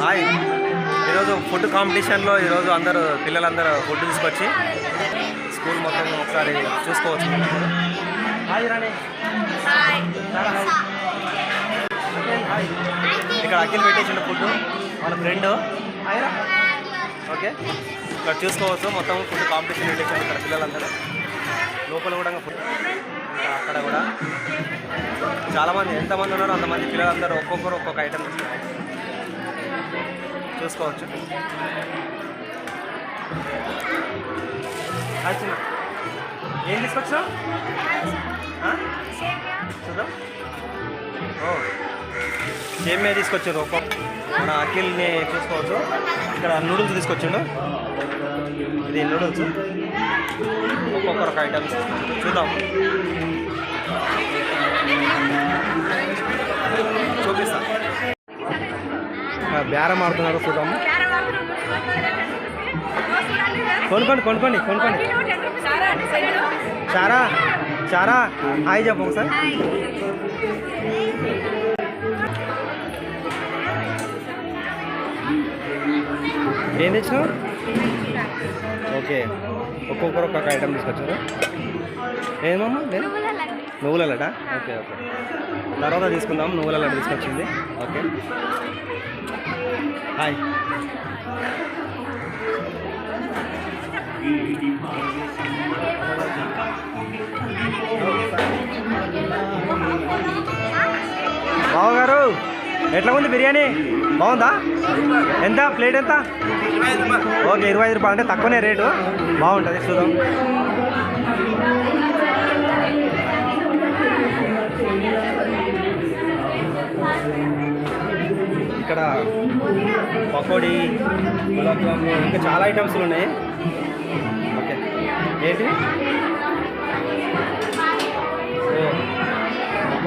Hi, ఈరోజు food కాంపిటీషన్లో ఈరోజు పిల్లలందరూ ఫుడ్ తీసుకొచ్చి స్కూల్ మొత్తం ఒకసారి చూసుకోవచ్చు. హాయ్ రాణి. ఇక్కడ అఖిల్ పెట్టేసిన ఫుడ్ మన ఫ్రెండ్. హాయ్ రా. ఓకే, ఇక్కడ చూసుకోవచ్చు మొత్తం ఫుడ్ కాంపిటీషన్ పెట్టేసాను. ఇక్కడ పిల్లలందరూ లోపల కూడా ఫుడ్, అక్కడ కూడా చాలామంది, ఎంతమంది ఉన్నారో అంతమంది పిల్లలందరూ ఒక్కొక్కరు ఒక్కొక్క ఐటెం చూసుకోవచ్చు. ఏం తీసుకొచ్చావు? చూద్దాం. సేమియా తీసుకొచ్చారు. మన అఖిల్ని చూసుకోవచ్చు. ఇక్కడ నూడిల్స్ తీసుకొచ్చిండు. ఇది నూడిల్స్, ఒక్కొక్కరు ఒక ఐటమ్స్ చూద్దాం. చూపిస్తా. బేరం ఆడుతున్నారు, చూద్దాము. కొనుక్కోండి. చారా హాయ్ చెప్పు ఒకసారి. ఏం తెచ్చినావు? ఓకే, ఒక్కొక్కరు ఒక్కొక్క ఐటమ్ తీసుకొచ్చారు. ఏమమ్మా? నువ్వుల లడ్డా. ఓకే, తర్వాత తీసుకుందాం. నువ్వుల లడ్డు తీసుకొచ్చింది. Okay, hi. బావగారు, ఎట్లా ఉంది బిర్యానీ? బాగుందా? ఎంత ప్లేట్? ఎంత? ఓకే, 25 రూపాయలు. అంటే తక్కువనే రేటు, బాగుంటుంది. చూద్దాం. ఇక్కడ పకోడీ, గులాబ్ జాము, ఇంకా చాలా ఐటమ్స్లు ఉన్నాయి. ఓకే, ఏంటి?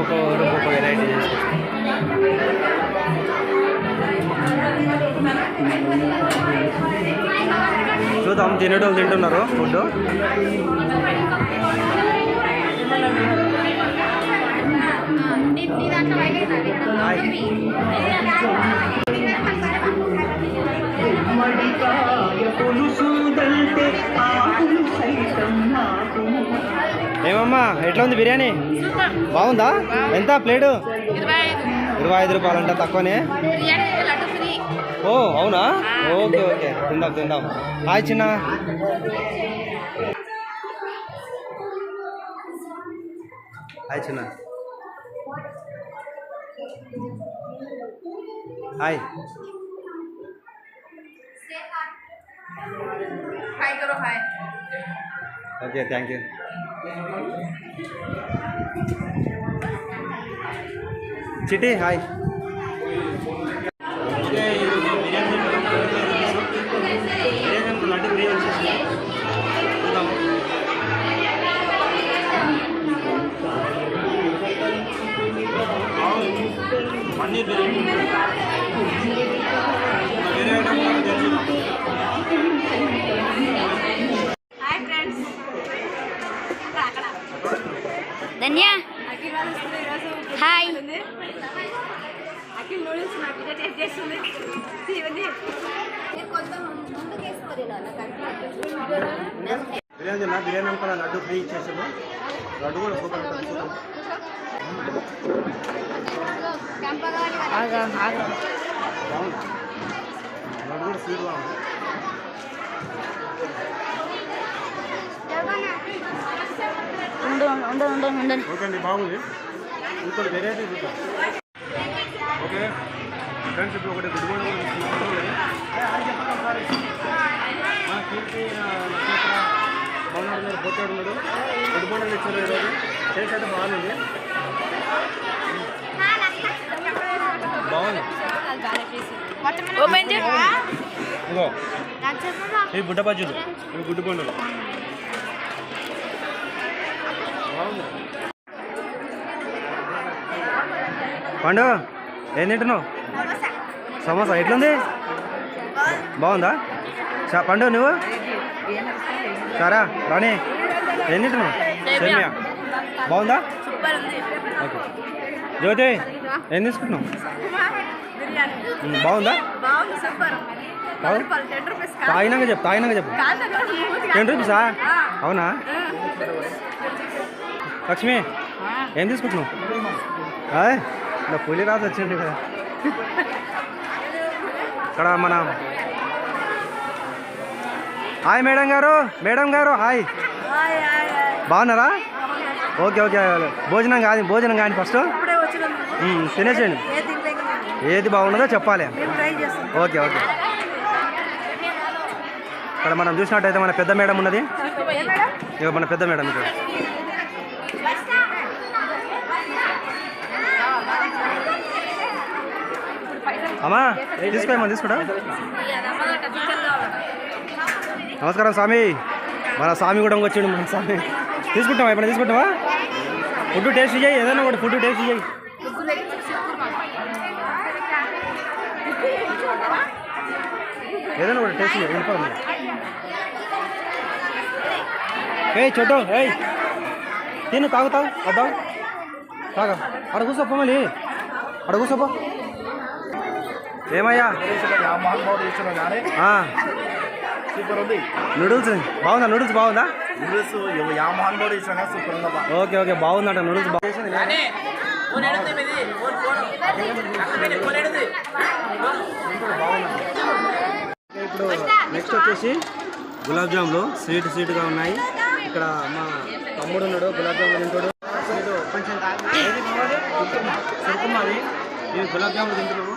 ఒక్కొక్క వెరైటీ చేసుకొచ్చాం. చూద్దాం, తింటున్నారు ఫుడ్. ఏమమ్మా, ఎట్లా ఉంది బిర్యానీ? బాగుందా? ఎంత ప్లేటు? 25 రూపాయలు. అంటే తక్కువనే. ఓ అవునా? ఓకే, తిందాం. హాయ్ చిన్న. హాయ్ చిన్న. Hi. Okay, thank you. Chitti hi. Laddu biryani వచ్చేసి చూద్దాము. పన్నీర్ బిర్యానీ వేరే ఐటమ్ తెలుసు. హాయ్ ఫ్రెండ్స్, ధన్య. హాయ్. అఖిల్ నూడిల్స్ నా బిడ్డ టేస్ట్ చేస్తుంది. ఇవన్నీ బిర్యానీ అనుకున్న లడ్డు ఫ్రీ ఇచ్చేసాము. లడ్డు కూడా సూపర్. లడ్డు కూడా స్వీట్ బాగుంది. ఓకే అండి, బాగుంది. ఇంకోటి వెరైటీ చూద్దాం. ఓకే ఫ్రెండ్స్, ఇప్పుడు ఒకటి గుడ్ మార్నింగ్ మన కీర్తి నక్షత్ర బాగున్నాడు, పోతాడు ఉన్నాడు. గుడ్ మార్నింగ్ ఇచ్చారు ఈరోజు. టేస్ట్ అయితే బాగుంది. ఇగో ఈ బుడ్డ బజ్జీలు, ఇవి గుడ్డు పండుగ. పండు ఏం తింటున్నావు? సమోసా. ఎట్లుంది? బాగుందా? పండు నువ్వు? సరా రాణి, ఏం తింటున్నావు? సేమియా. బాగుందా? ఓకే. జ్యోతి ఏం తీసుకుంటున్నావు? బిర్యానీ బాగుందా? బాగుంది, సూపర్. బాగుంది. 10 రూపీస్ తాగినాక చెప్పు. 10 రూపీసా? అవునా? లక్ష్మి ఏం తీసుకుంటున్నావు? నా పులి రాజు వచ్చింది కదా. ఇక్కడ మన హాయ్ మేడం గారు హాయ్, బాగున్నారా? ఓకే భోజనం కానీ ఫస్ట్ తినేసేయండి. ఏది బాగున్నదో చెప్పాలి. ఓకే ఇక్కడ మనం చూసినట్టయితే మన పెద్ద మేడం ఉన్నది. ఇక మన పెద్ద మేడం ఇక్కడ. అమ్మా తీసుకుంటా. నమస్కారం స్వామి. మన స్వామి కూడా వచ్చిండు. మన స్వామి తీసుకుంటావా? ఎప్పుడైనా తీసుకుంటావా? ఫుడ్ టేస్ట్ చేయి, ఏదైనా కూడా ఫుడ్ టేస్ట్ చేయి. ఏదైనా కూడా టేస్ట్ చేయి. వెళ్ళిపోయింది. చోటు తిను, తాగుతావు వద్దావు తాగా. అక్కడ కూర్చోపో, మళ్ళీ అక్కడ కూర్చోపో. ఏమయ్యా నూడిల్స్ బాగుందా? నూడిల్స్ బాగుందా? ఓకే బాగుందంట నూడిల్స్. ఇప్పుడు నెక్స్ట్ వచ్చేసి గులాబ్ జాములు స్వీట్గా ఉన్నాయి. ఇక్కడ మా తమ్ముడు ఉన్నాడు, గులాబ్ జాములు తింటాడు. సరుకుమాది ఇవి గులాబ్ జాములు తింటున్నాము.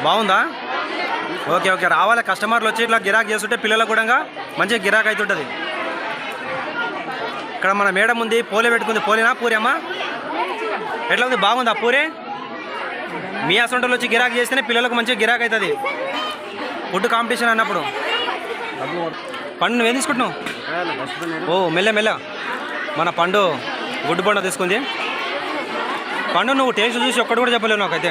బాగుందా? ఓకే రావాలి. కస్టమర్లు వచ్చి ఇట్లా గిరాక్ చేస్తుంటే పిల్లలకు కూడా మంచిగా గిరాక్ అవుతుంటుంది. ఇక్కడ మన మేడం ఉంది, పోలే పెట్టుకుంది. పోలేనా పూరి అమ్మా? ఎట్లా ఉంది? బాగుందా పూరి? మీ అసొంటలు వచ్చి గిరాక్ చేస్తేనే పిల్లలకు మంచిగా గిరాక్ అవుతుంది ఫుడ్ కాంపిటీషన్ అన్నప్పుడు. పండు నువ్వేం తీసుకుంటున్నావు? మెల్ల మన పండు గుడ్డు పండు తీసుకుంది. పండు నువ్వు టేస్ట్ చూసి ఒక్కటి కూడా చెప్పలేవు నాకైతే.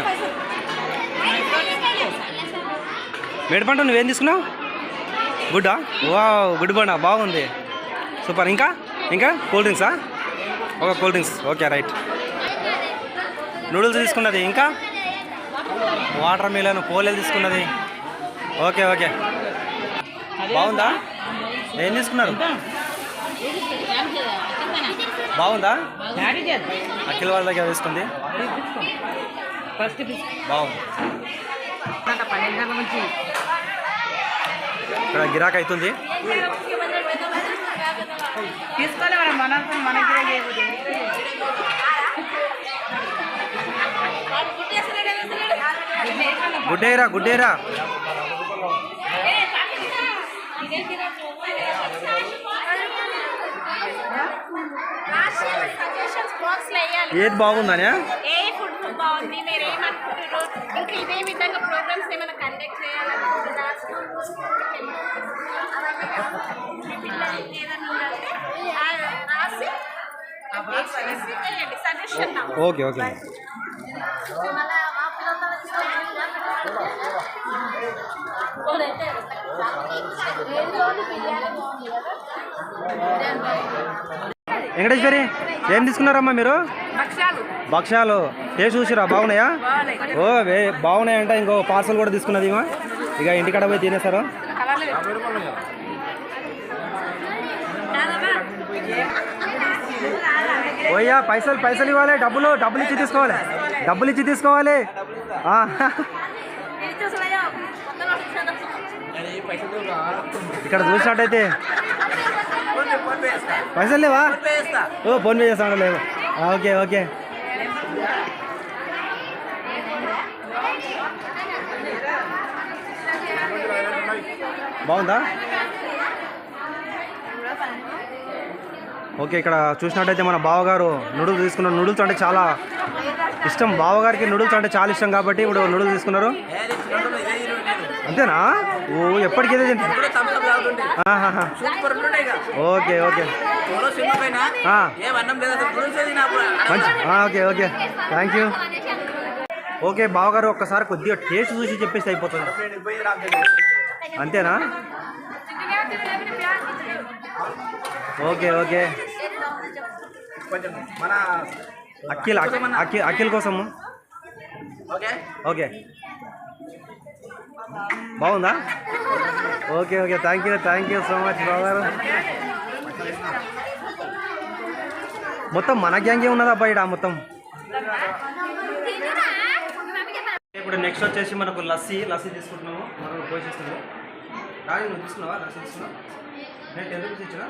మేడ పండు నువ్వేం తీసుకున్నావు? గుడ్డా? గుడ్డు పండు బాగుంది, సూపర్. ఇంకా కూల్ డ్రింక్సా? Cool drinks. Okay right. Noodles తీసుకున్నది. ఇంకా వాటర్ మిలన్ పోలేలు తీసుకున్నది. ఓకే బాగుందా? ఏం తీసుకున్నారు? బాగుందా? అఖిల్ వాళ్ళ దగ్గర తీసుకుంది. బాగుంది. ఇక్కడ గిరాక్ అవుతుంది. గుడ్డేరా ఏది బాగుందని? బాగుంది. మీరు ఏమనుకుంటున్నారు? ఇంకా ఇదే విధంగా ప్రోగ్రామ్స్ ఏమైనా కండక్ట్ చేయాలనుకుంటున్నారా? ఓకే వెంకటేశ్వరి ఏం తీసుకున్నారమ్మా మీరు? భక్ష్యాలు టేస్ట్ చూసిరా? బాగున్నాయా? బాగున్నాయంట. ఇంకో పార్సల్ కూడా తీసుకున్నది ఇక ఇంటికాడ పోయి తినేస్తారు. ఓయ్యా పైసలు ఇవ్వాలి. డబ్బులు ఇచ్చి తీసుకోవాలి. ఇక్కడ చూసినట్టయితే పైసలు లేవా? ఫోన్ పే చేస్తాను. లేవు. ఓకే బాగుందా? ఓకే, ఇక్కడ చూసినట్టయితే మన బావగారు నూడిల్స్ తీసుకున్నారు. నూడిల్స్ అంటే చాలా ఇష్టం, బావగారికి నూడిల్స్ అంటే చాలా ఇష్టం కాబట్టి ఇప్పుడు నూడిల్స్ తీసుకున్నారు. అంతేనా? ఓ ఎప్పటికీ ఇదే తింటారు. ఓకే ఓకే మంచి, okay okay, thank you. Okay బావగారు ఒక్కసారి కొద్దిగా టేస్ట్ చూసి చెప్పేసి అయిపోతుంది. అంతేనా? ఓకే ఓకే, మన అఖిల్ కోసము. ఓకే బాగుందా? Okay okay, thank you so much బావగారు. మొత్తం మన గ్యాంగే ఉన్నదా బయట మొత్తం. ఇప్పుడు నెక్స్ట్ వచ్చేసి మనకు లస్సీ తీసుకుంటున్నాము. మనం పోషిస్తున్నాము. రాజు నువ్వు తీసుకున్నావా? లస్సీ తీసుకున్నావు. నేను 10 రూపీస్ ఇచ్చిన,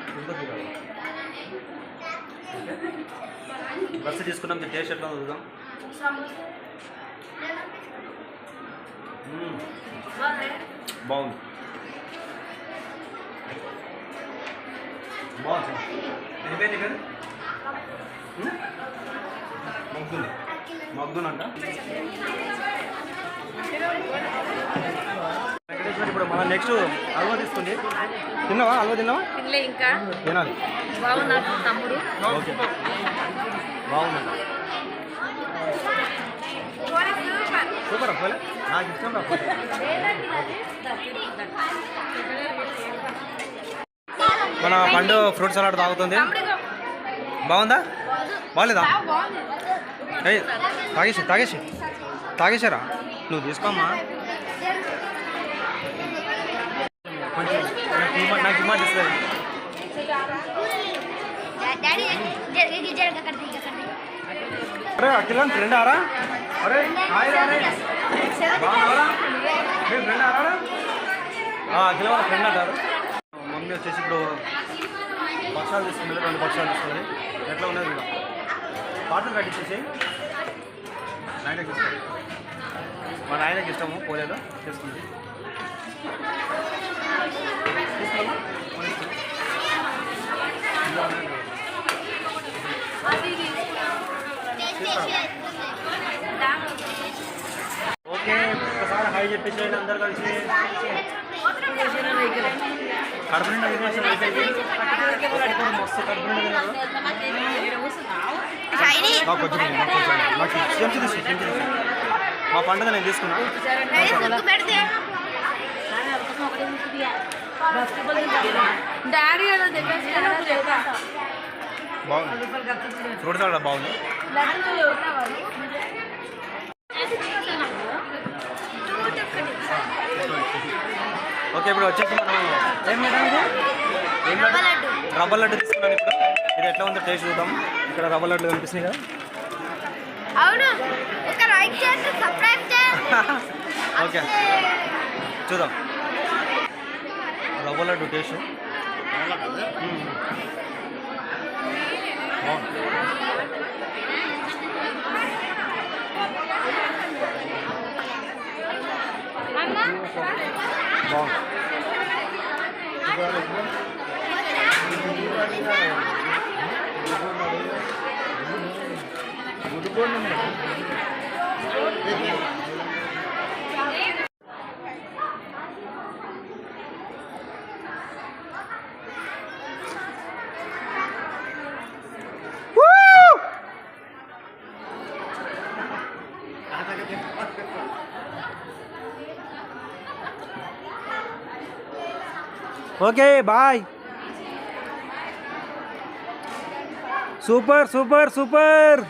లస్సీ తీసుకున్నాం. టేస్ట్ ఎట్లా చూద్దాం. బాగుంది బాగుంది. నీ పేరు మగ్దున్ అంట. ఇప్పుడు మన నెక్స్ట్ హల్వా తీసుకుంది. తిన్నావా? హల్వా తిన్నావా? ఇంకా తినాలి. బాగున్నాడు తమ్ముడు. ఓకే బాగుంది, సూపర్ అప్పోలే, నాకు ఇష్టం రా. మన పండు ఫ్రూట్ సలాడ్ తాగుతుంది. బాగుందా? బాగలేదా? తాగేసారా? నువ్వు తీసుకోమ్మా. కొంచెం నాకు డిమాండ్ ఇస్తుంది. అరే అఖిల్ ఫ్రెండ్ ఆరా? అరే ఫ్రెండ్ ఆరా? అఖిల వాళ్ళ ఫ్రెండ్ అంటారు. మమ్మీ వచ్చేసి ఇప్పుడు భక్షాలు తీసుకున్నది, 2 భక్షాలు తీసుకున్నది. ఎట్లా ఉన్నది కూడా పాటలు కట్టించేసి నాయనకి ఇష్టం. మా నాయనకి ఇష్టము పోలేదు, చేసుకుంది. ఓకే ఒకసారి హై చెప్పేసేయండి అందరు కలిసి. కడుపు నిండా వినేషన్ అయిపోయింది. మస్తు కడుపు నిండా విన్నారు. నాకు చెంచు తీసు. మా పండుగ నేను తీసుకున్నా. బాగుంది, ఫ్రూట్ సలాడ్ బాగుంది. ఓకే ఇప్పుడు వచ్చేసి మనం రవ్వ లడ్డు తీసుకున్నాను. ఇప్పుడు ఇది ఎట్లా ఉందో టేస్ట్ చూద్దాం. ఇక్కడ రవ్వ లడ్డు కనిపిస్తున్నాయి కదా. ఓకే చూద్దాం rava laddu taste. Okay bye. Super super super.